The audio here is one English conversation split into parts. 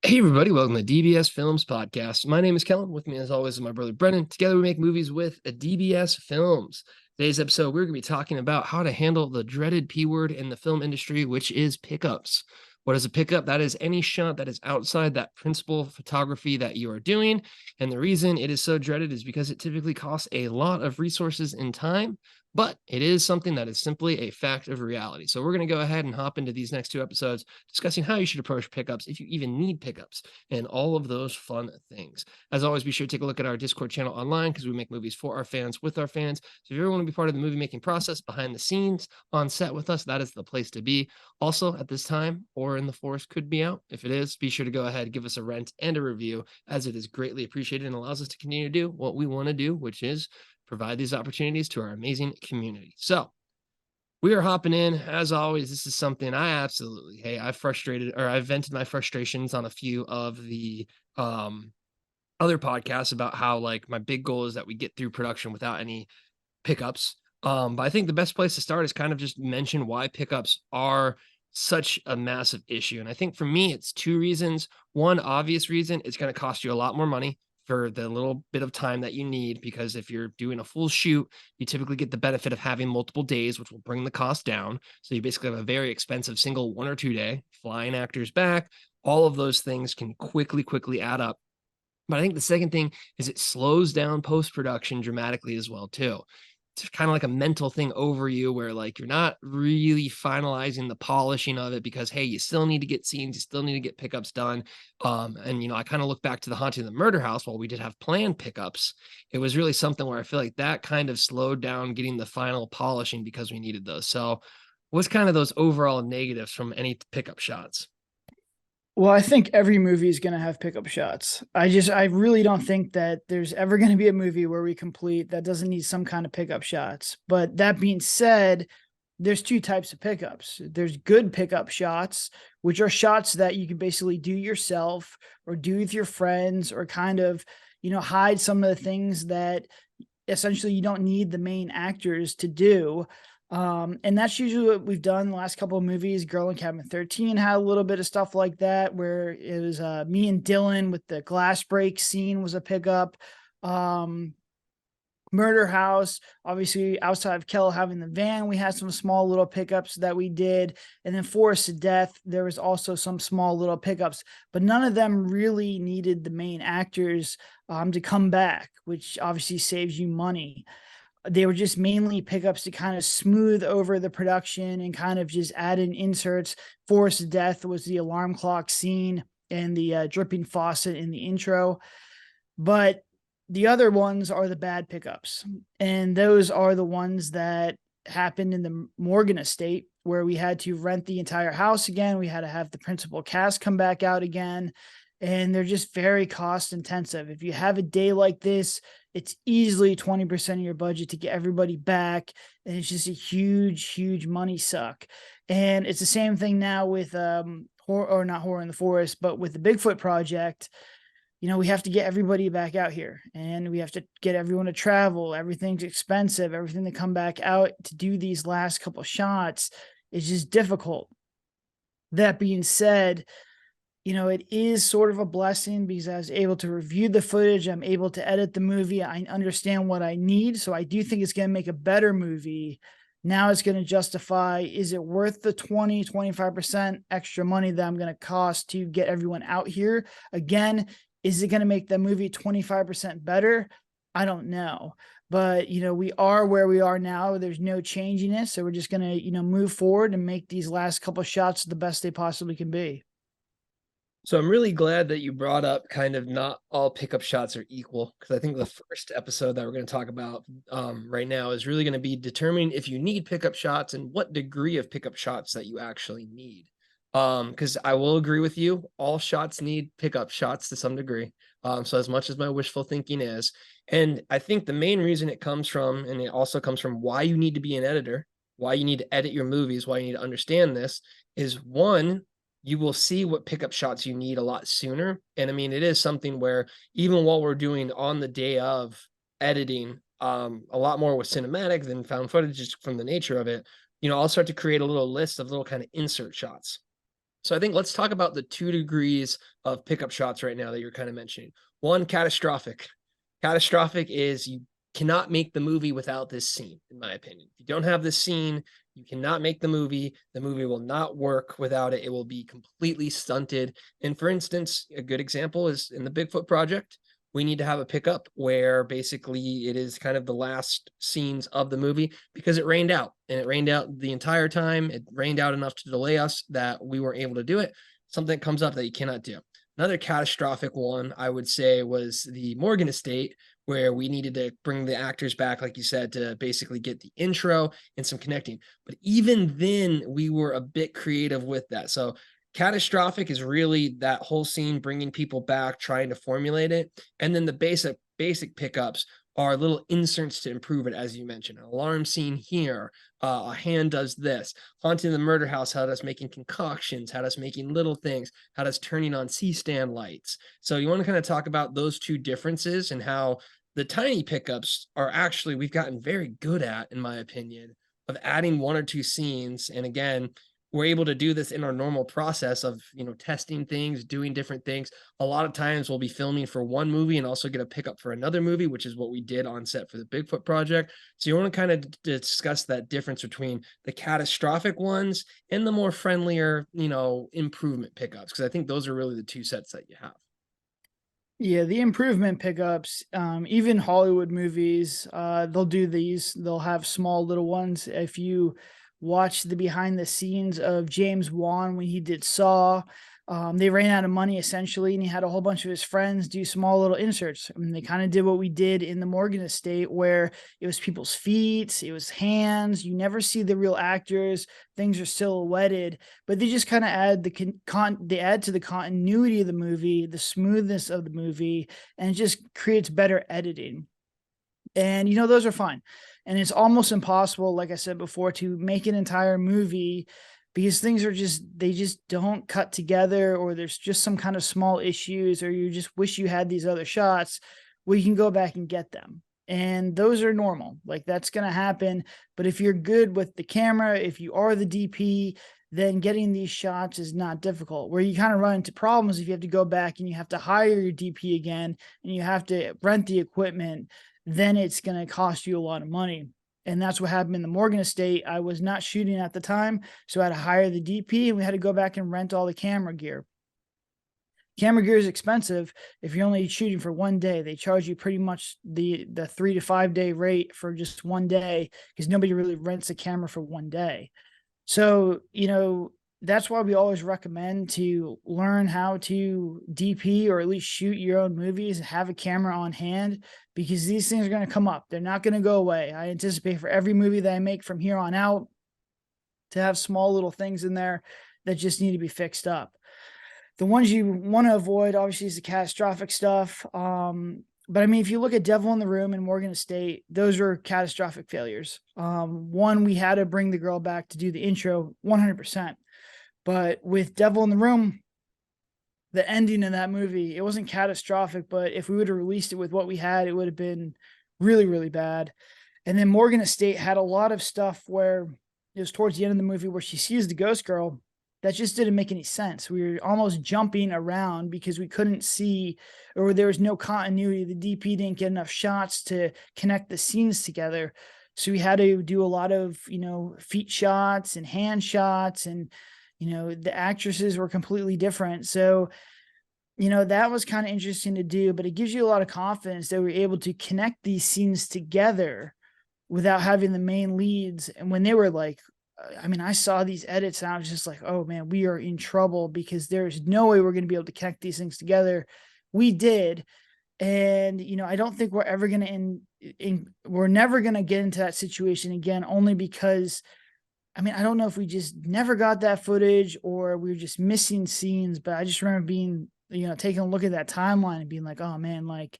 Hey everybody, welcome to DBS Films Podcast. My name is Kellen. With me as always is my brother Brennan. Together we make movies with DBS Films. Today's episode, we're going to be talking about how to handle the dreaded P word in the film industry, which is pickups. What is a pickup? That is any shot that is outside that principal photography that you are doing. And the reason it is so dreaded is because it typically costs a lot of resources and time, but it is something that is simply a fact of reality. So we're going to go ahead and hop into these next two episodes discussing how you should approach pickups, if you even need pickups, and all of those fun things. As always, be sure to take a look at our Discord channel online because we make movies for our fans, with our fans. So if you ever want to be part of the movie making process, behind the scenes, on set with us, that is the place to be. Also, at this time, or in the Forest could be out. If it is, be sure to go ahead, give us a rent and a review, as it is greatly appreciated and allows us to continue to do what we want to do, which is provide these opportunities to our amazing community. So we are hopping in. As always, this is something I absolutely hate. I've vented my frustrations on a few of the other podcasts about how, like, my big goal is that we get through production without any pickups. But I think the best place to start is kind of just mention why pickups are such a massive issue. And I think for me, it's two reasons. One obvious reason, it's going to cost you a lot more money for the little bit of time that you need, because if you're doing a full shoot, you typically get the benefit of having multiple days, which will bring the cost down. So you basically have a very expensive single 1 or 2 day, flying actors back. All of those things can quickly add up. But I think the second thing is it slows down post-production dramatically as well too. It's kind of like a mental thing over you where, like, you're not really finalizing the polishing of it because, hey, you still need to get scenes, you still need to get pickups done. And I kind of look back to The Haunting of the Murder House. While we did have planned pickups, it was really something where I feel like that kind of slowed down getting the final polishing because we needed those. So what's kind of those overall negatives from any pickup shots? Well, I think every movie is going to have pickup shots. I really don't think that there's ever going to be a movie where we complete that doesn't need some kind of pickup shots. But that being said, there's two types of pickups. There's good pickup shots, which are shots that you can basically do yourself or do with your friends, or kind of, hide some of the things that essentially you don't need the main actors to do. And that's usually what we've done the last couple of movies. Girl in Cabin 13 had a little bit of stuff like that, where it was me and Dylan with the glass break scene was a pickup. Um, Murder House, obviously, outside of Kel having the van, we had some small little pickups that we did. And then Forest to Death, there was also some small little pickups, but none of them really needed the main actors to come back, which obviously saves you money. They were just mainly pickups to kind of smooth over the production and kind of just add in inserts. Force of Death was the alarm clock scene and the dripping faucet in the intro. But the other ones are the bad pickups. And those are the ones that happened in the Morgan estate, where we had to rent the entire house again. We had to have the principal cast come back out again. And they're just very cost intensive. If you have a day like this, it's easily 20% of your budget to get everybody back. And it's just a huge money suck. And it's the same thing now with horror, or not Horror in the Forest, but with the Bigfoot project. We have to get everybody back out here, and we have to get everyone to travel. Everything's expensive. Everything to come back out to do these last couple shots is just difficult. That being said, it is sort of a blessing because I was able to review the footage. I'm able to edit the movie. I understand what I need. So I do think it's going to make a better movie. Now it's going to justify, is it worth the 20-25% extra money that I'm going to cost to get everyone out here? Again, is it going to make the movie 25% better? I don't know. But, we are where we are now. There's no changing it. So we're just going to, move forward and make these last couple of shots the best they possibly can be. So I'm really glad that you brought up kind of not all pickup shots are equal, because I think the first episode that we're going to talk about right now is really going to be determining if you need pickup shots and what degree of pickup shots that you actually need. Because I will agree with you, all shots need pickup shots to some degree. So as much as my wishful thinking is, and I think the main reason it comes from, and it also comes from why you need to be an editor, why you need to edit your movies, why you need to understand this, is one, you will see what pickup shots you need a lot sooner. And I mean, it is something where even while we're doing on the day of editing, a lot more with cinematic than found footage, just from the nature of it, I'll start to create a little list of little kind of insert shots. So I think let's talk about the 2 degrees of pickup shots right now that you're kind of mentioning. One, catastrophic. Catastrophic is you cannot make the movie without this scene, in my opinion. If you don't have this scene, you cannot make the movie. The movie will not work without it. It will be completely stunted. And for instance, a good example is in the Bigfoot project. We need to have a pickup where basically it is kind of the last scenes of the movie because it rained out and it rained out the entire time. It rained out enough to delay us that we weren't able to do it. Something comes up that you cannot do. Another catastrophic one, I would say, was the Morgan estate, where we needed to bring the actors back, like you said, to basically get the intro and some connecting. But even then, we were a bit creative with that. So catastrophic is really that whole scene, bringing people back, trying to formulate it. And then the basic pickups are little inserts to improve it, as you mentioned. An alarm scene here, a hand does this. Haunting the Murder House had us making concoctions, had us making little things, had us turning on C-stand lights. So you want to kind of talk about those two differences and how the tiny pickups are actually, we've gotten very good at, in my opinion, of adding 1 or 2 scenes. And again, we're able to do this in our normal process of, testing things, doing different things. A lot of times we'll be filming for one movie and also get a pickup for another movie, which is what we did on set for the Bigfoot project. So you want to kind of discuss that difference between the catastrophic ones and the more friendlier, improvement pickups, because I think those are really the 2 sets that you have. Yeah, the improvement pickups, even Hollywood movies, they'll do these. They'll have small little ones. If you watch the behind the scenes of James Wan when he did Saw, they ran out of money essentially, and he had a whole bunch of his friends do small little inserts. I mean, they kind of did what we did in the Morgan estate, where it was people's feet, it was hands. You never see the real actors. Things are silhouetted, but they just kind of add they add to the continuity of the movie, the smoothness of the movie, and it just creates better editing. And those are fine. And it's almost impossible, like I said before, to make an entire movie because things are they just don't cut together, or there's just some kind of small issues, or you just wish you had these other shots where you can go back and get them. And those are normal. Like, that's going to happen. But if you're good with the camera, if you are the DP, then getting these shots is not difficult. Where you kind of run into problems if you have to go back and you have to hire your DP again and you have to rent the equipment, then it's going to cost you a lot of money. And that's what happened in the Morgan estate. I was not shooting at the time, so I had to hire the DP, and we had to go back and rent all the camera gear. Camera gear is expensive if you're only shooting for one day. They charge you pretty much the 3 to 5 day rate for just one day, because nobody really rents a camera for one day. So, that's why we always recommend to learn how to DP, or at least shoot your own movies, and have a camera on hand, because these things are going to come up. They're not going to go away. I anticipate for every movie that I make from here on out to have small little things in there that just need to be fixed up. The ones you want to avoid, obviously, is the catastrophic stuff. But I mean, if you look at Devil in the Room and Morgan Estate, those are catastrophic failures. One, we had to bring the girl back to do the intro 100%. But with Devil in the Room, the ending of that movie, it wasn't catastrophic, but if we would have released it with what we had, it would have been really, really bad. And then Morgan Estate had a lot of stuff where it was towards the end of the movie where she sees the ghost girl. That just didn't make any sense. We were almost jumping around because we couldn't see, or there was no continuity. The DP didn't get enough shots to connect the scenes together. So we had to do a lot of, feet shots and hand shots, and, the actresses were completely different. So, that was kind of interesting to do, but it gives you a lot of confidence that we're able to connect these scenes together without having the main leads. And when they were like, I saw these edits and I was just like, oh man, we are in trouble, because there's no way we're going to be able to connect these things together. We did. And, I don't think we're ever going to we're never going to get into that situation again, only because, I don't know if we just never got that footage or we were just missing scenes, but I just remember being, taking a look at that timeline and being like, oh man, like,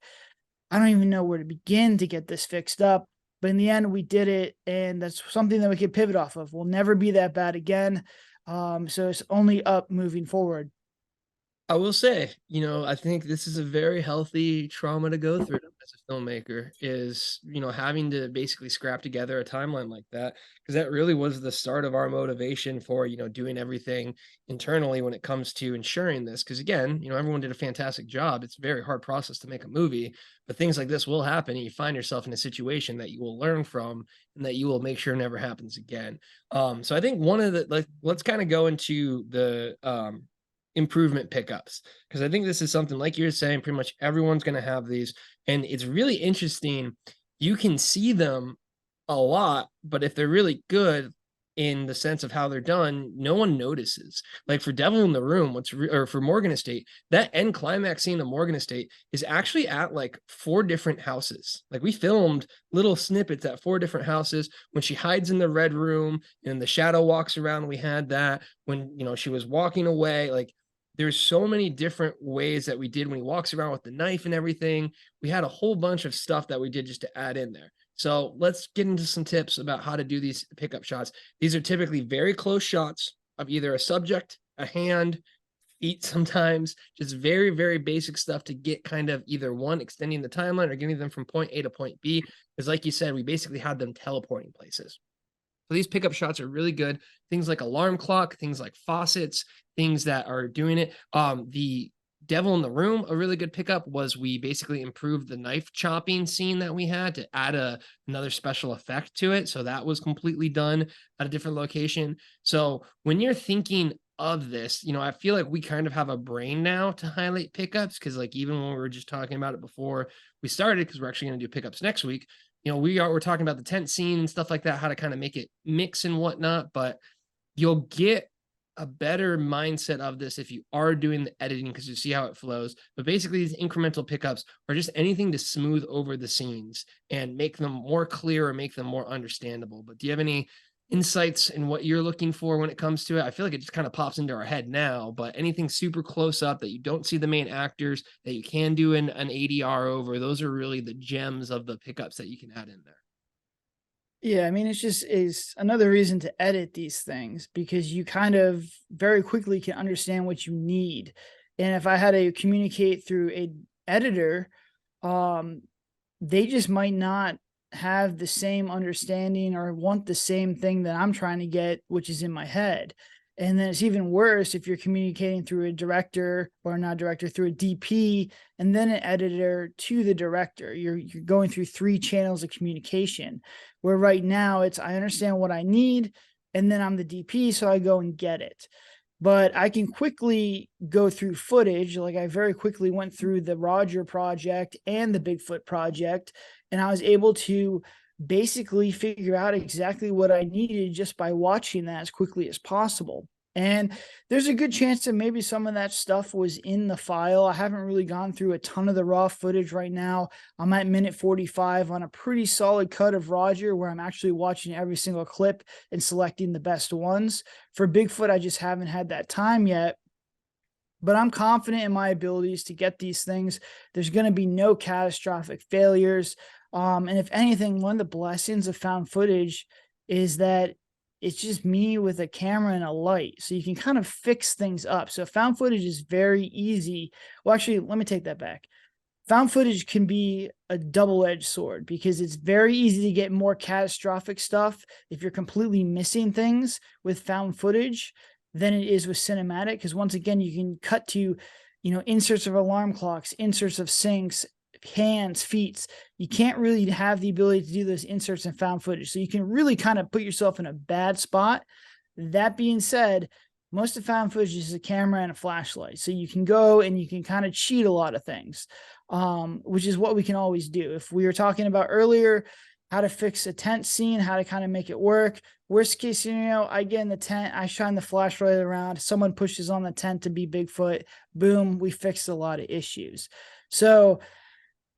I don't even know where to begin to get this fixed up. But in the end, we did it, and that's something that we can pivot off of. We'll never be that bad again. So it's only up moving forward. I will say, I think this is a very healthy trauma to go through. as a filmmaker is, having to basically scrap together a timeline like that, because that really was the start of our motivation for, doing everything internally when it comes to ensuring this. Because again, everyone did a fantastic job. It's a very hard process to make a movie, but things like this will happen, and you find yourself in a situation that you will learn from and that you will make sure never happens again. So I think one of the like let's kind of go into the improvement pickups, because I think this is something like you're saying, pretty much everyone's going to have these, and it's really interesting. You can see them a lot, but if they're really good in the sense of how they're done, no one notices. Like for Devil in the Room, or for Morgan Estate, that end climax scene of Morgan Estate is actually at like 4 different houses. Like we filmed little snippets at 4 different houses. When she hides in the red room and the shadow walks around, we had that. When she was walking away, like there's so many different ways that we did when he walks around with the knife and everything. We had a whole bunch of stuff that we did just to add in there. So let's get into some tips about how to do these pickup shots. These are typically very close shots of either a subject, a hand, feet sometimes, just very, very basic stuff to get kind of either one, extending the timeline or getting them from point A to point B. Because like you said, we basically had them teleporting places. So these pickup shots are really good. Things like alarm clock, things like faucets, things that are doing it. The Devil in the Room, a really good pickup was we basically improved the knife chopping scene that we had to add another special effect to it. So that was completely done at a different location. So when you're thinking of this, I feel like we kind of have a brain now to highlight pickups, because like even when we were just talking about it before we started, because we're actually going to do pickups next week, we're talking about the tent scene and stuff like that, how to kind of make it mix and whatnot, but you'll get a better mindset of this if you are doing the editing, because you see how it flows. But basically these incremental pickups are just anything to smooth over the scenes and make them more clear or make them more understandable. But do you have any insights in what you're looking for when it comes to it? I feel like it just kind of pops into our head now, but anything super close up that you don't see the main actors, that you can do an ADR over, those are really the gems of the pickups that you can add in there. Yeah, I mean, it's just is another reason to edit these things, because you kind of very quickly can understand what you need. And if I had to communicate through a editor, um, they just might not have the same understanding or want the same thing that I'm trying to get, which is in my head. And then it's even worse if you're communicating through a director, or not director, through a DP and then an editor to the director. You're going through 3 channels of communication, where right now it's I understand what I need, and then I'm the DP, so I go and get it. But I can quickly go through footage. Like I very quickly went through the Roger project and the Bigfoot project, and I was able to basically figure out exactly what I needed just by watching that as quickly as possible. And there's a good chance that maybe some of that stuff was in the file. I haven't really gone through a ton of the raw footage right now. I'm at minute 45 on a pretty solid cut of Roger, where I'm actually watching every single clip and selecting the best ones. For Bigfoot, I just haven't had that time yet. But I'm confident in my abilities to get these things. There's going to be no catastrophic failures. And if anything, one of the blessings of found footage is that it's just me with a camera and a light. So you can kind of fix things up. So found footage is very easy. Well, actually, let me take that back. Found footage can be a double-edged sword, because it's very easy to get more catastrophic stuff if you're completely missing things with found footage than it is with cinematic. Because once again, you can cut to, inserts of alarm clocks, inserts of sinks, hands, feet. You can't really have the ability to do those inserts in found footage. So you can really kind of put yourself in a bad spot. That being said, most of found footage is a camera and a flashlight. So you can go and you can kind of cheat a lot of things, which is what we can always do. If we were talking about earlier, how to fix a tent scene, how to kind of make it work. Worst case scenario, I get in the tent, I shine the flashlight around, someone pushes on the tent to be Bigfoot, boom, we fixed a lot of issues. So,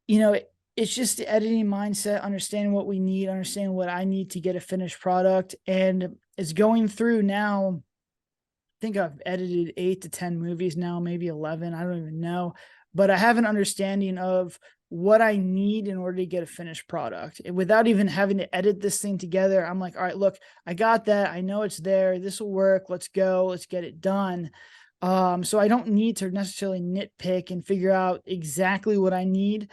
it's just the editing mindset, understanding what we need, understanding what I need to get a finished product. And it's going through now. I think I've edited 8 to 10 movies now, maybe 11. I don't even know. But I have an understanding of what I need in order to get a finished product. And without even having to edit this thing together, I'm like, all right, look, I got that. I know it's there. This will work. Let's go. Let's get it done. So I don't need to necessarily nitpick and figure out exactly what I need.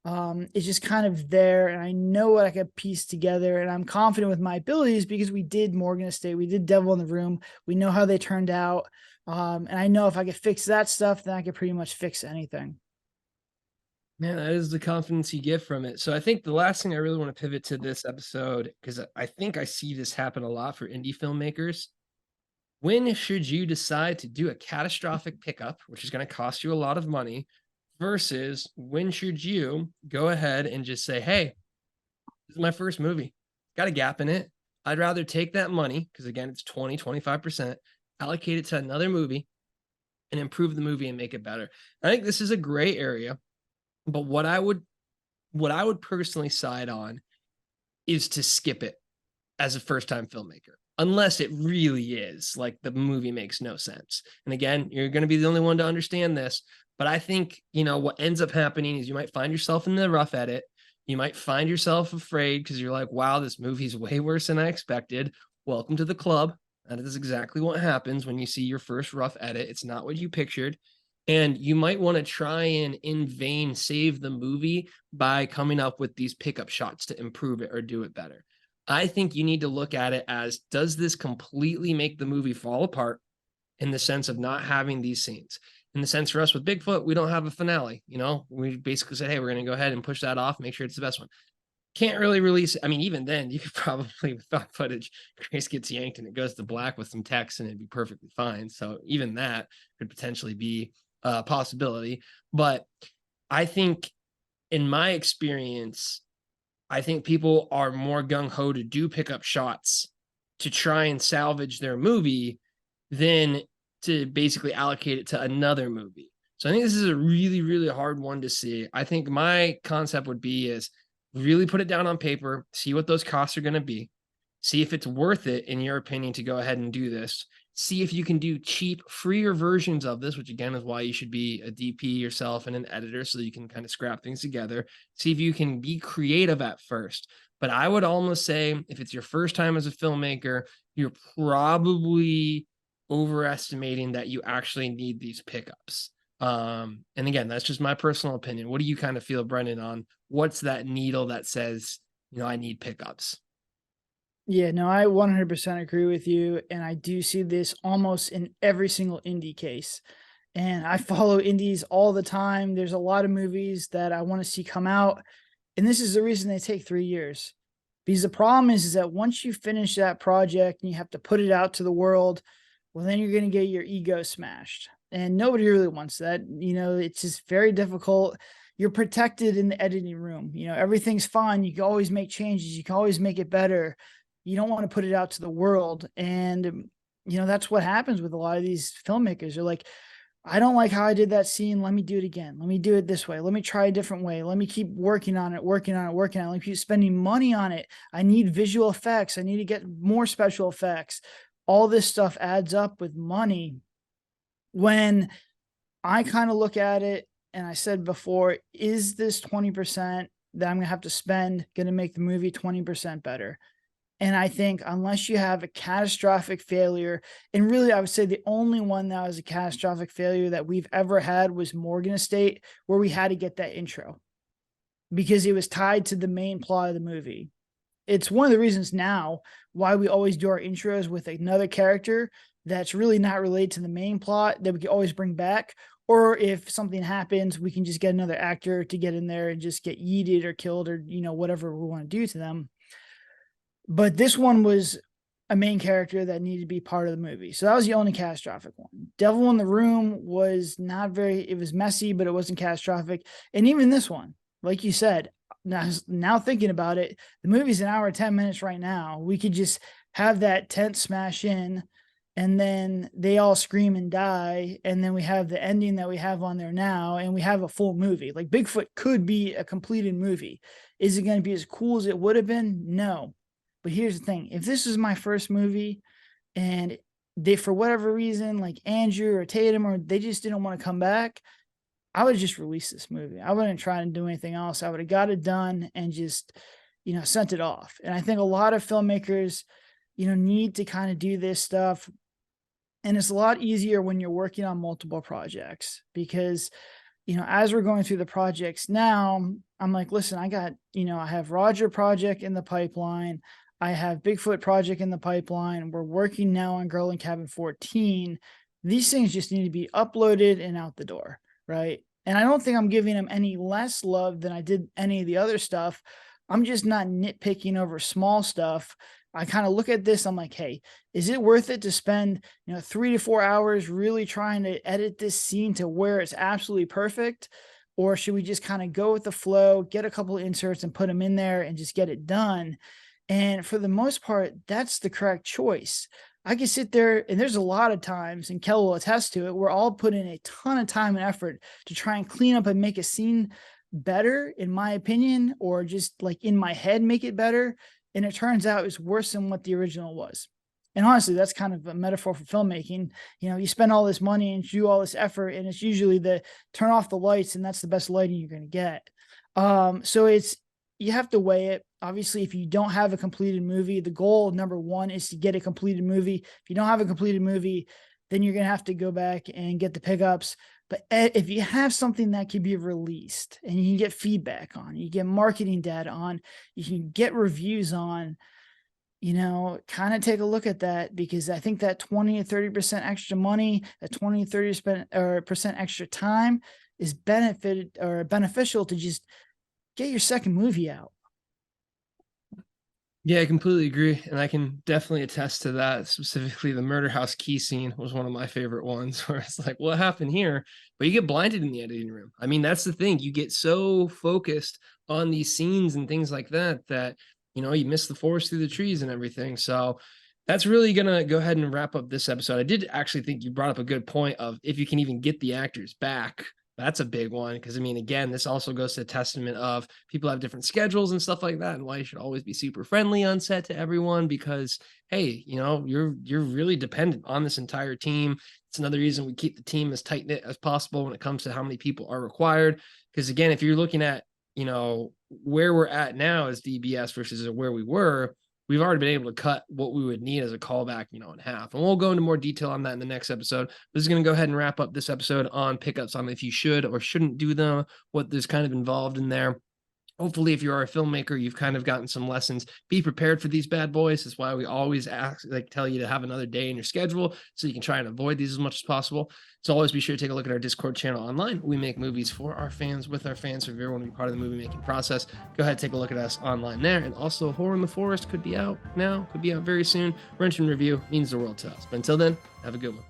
It's just kind of there, and I know what I could piece together, and I'm confident with my abilities because we did Morgan Estate, we did Devil in the Room, we know how they turned out, and I know if I could fix that stuff, then I could pretty much fix anything. Man, that is the confidence you get from it. So I think the last thing I really want to pivot to this episode, because I think I see this happen a lot for indie filmmakers. When should you decide to do a catastrophic pickup, which is going to cost you a lot of money, versus when should you go ahead and just say, hey, this is my first movie, got a gap in it. I'd rather take that money, because again, it's 20, 25%, allocate it to another movie and improve the movie and make it better. I think this is a gray area, but what I would personally side on is to skip it as a first time filmmaker, unless it really is like the movie makes no sense. And again, you're going to be the only one to understand this. But I think, what ends up happening is you might find yourself in the rough edit. You might find yourself afraid because you're like, wow, this movie's way worse than I expected. Welcome to the club. That is exactly what happens when you see your first rough edit. It's not what you pictured. And you might want to try and in vain save the movie by coming up with these pickup shots to improve it or do it better. I think you need to look at it as, does this completely make the movie fall apart in the sense of not having these scenes? In the sense for us with Bigfoot, we don't have a finale. We basically said, hey, we're going to go ahead and push that off, make sure it's the best one. Can't really release it. I mean, even then, you could probably, without footage, Grace gets yanked and it goes to black with some text and it'd be perfectly fine. So even that could potentially be a possibility. But I think, in my experience, I think people are more gung ho to do pickup shots to try and salvage their movie than to basically allocate it to another movie. So I think this is a really, really hard one to see. I think my concept would be is really put it down on paper, see what those costs are going to be, see if it's worth it, in your opinion, to go ahead and do this. See if you can do cheap, freer versions of this, which again is why you should be a DP yourself and an editor so you can kind of scrap things together. See if you can be creative at first. But I would almost say if it's your first time as a filmmaker, you're probably overestimating that you actually need these pickups. And again, that's just my personal opinion. What do you kind of feel, Brendan, on what's that needle that says, I need pickups? Yeah, no, I 100% agree with you. And I do see this almost in every single indie case. And I follow indies all the time. There's a lot of movies that I want to see come out. And this is the reason they take 3 years. Because the problem is that once you finish that project and you have to put it out to the world, well, then you're going to get your ego smashed. And nobody really wants that. It's just very difficult. You're protected in the editing room. Everything's fine. You can always make changes. You can always make it better. You don't want to put it out to the world. And, that's what happens with a lot of these filmmakers. They're like, I don't like how I did that scene. Let me do it again. Let me do it this way. Let me try a different way. Let me keep working on it, working on it, working on it. Let me keep spending money on it. I need visual effects. I need to get more special effects. All this stuff adds up with money. When I kind of look at it, and I said before, is this 20% that I'm going to have to spend going to make the movie 20% better? And I think unless you have a catastrophic failure, and really I would say the only one that was a catastrophic failure that we've ever had was Morgan Estate, where we had to get that intro because it was tied to the main plot of the movie. It's one of the reasons now why we always do our intros with another character that's really not related to the main plot that we can always bring back. Or if something happens, we can just get another actor to get in there and just get yeeted or killed or, whatever we want to do to them. But this one was a main character that needed to be part of the movie. So that was the only catastrophic one. Devil in the Room was not very, it was messy, but it wasn't catastrophic. And even this one, like you said, now thinking about it, the movie's an hour and 10 minutes right now. We could just have that tent smash in and then they all scream and die. And then we have the ending that we have on there now, and we have a full movie. Like Bigfoot could be a completed movie. Is it going to be as cool as it would have been? No. But here's the thing. If this was my first movie and they, for whatever reason, like Andrew or Tatum, or they just didn't want to come back, I would have just released this movie. I wouldn't try to do anything else. I would have got it done and just, sent it off. And I think a lot of filmmakers, need to kind of do this stuff. And it's a lot easier when you're working on multiple projects because, as we're going through the projects now, I'm like, listen, I have Roger project in the pipeline. I have Bigfoot project in the pipeline. We're working now on Girl in Cabin 14. These things just need to be uploaded and out the door, right? And I don't think I'm giving them any less love than I did any of the other stuff. I'm just not nitpicking over small stuff. I kind of look at this, I'm like, hey, is it worth it to spend 3 to 4 hours really trying to edit this scene to where it's absolutely perfect? Or should we just kind of go with the flow, get a couple of inserts and put them in there and just get it done? And for the most part, that's the correct choice. I can sit there, and there's a lot of times, and Kel will attest to it, we're all putting a ton of time and effort to try and clean up and make a scene better, in my opinion, or just like in my head, make it better. And it turns out it's worse than what the original was. And honestly, that's kind of a metaphor for filmmaking. You spend all this money and do all this effort, and it's usually the turn off the lights, and that's the best lighting you're going to get. So you have to weigh it. Obviously, if you don't have a completed movie, the goal number one is to get a completed movie. If you don't have a completed movie, then you're going to have to go back and get the pickups. But if you have something that can be released and you can get feedback on, you get marketing data on, you can get reviews on, kind of take a look at that, because I think that 20 to 30% extra money, that 20 to 30% extra time is beneficial to just get your second movie out. Yeah, I completely agree. And I can definitely attest to that. Specifically, the murder house key scene was one of my favorite ones, where it's like, what happened here? But you get blinded in the editing room. I mean, that's the thing. You get so focused on these scenes and things like that, you miss the forest through the trees and everything. So that's really going to go ahead and wrap up this episode. I did actually think you brought up a good point of if you can even get the actors back. That's a big one, because I mean, again, this also goes to a testament of people have different schedules and stuff like that, and why you should always be super friendly on set to everyone, because hey, you're really dependent on this entire team. It's another reason we keep the team as tight knit as possible when it comes to how many people are required. Because again, if you're looking at where we're at now as DBS versus where we were, we've already been able to cut what we would need as a callback, in half. And we'll go into more detail on that in the next episode. This is going to go ahead and wrap up this episode on pickups, on if you should or shouldn't do them, what there's kind of involved in there. Hopefully, if you are a filmmaker, you've kind of gotten some lessons. Be prepared for these bad boys. That's why we always tell you to have another day in your schedule so you can try and avoid these as much as possible. So always be sure to take a look at our Discord channel online. We make movies for our fans, with our fans. So if you ever want to be part of the movie making process, go ahead and take a look at us online there. And also, Horror in the Forest could be out now, could be out very soon. Wrench and review means the world to us. But until then, have a good one.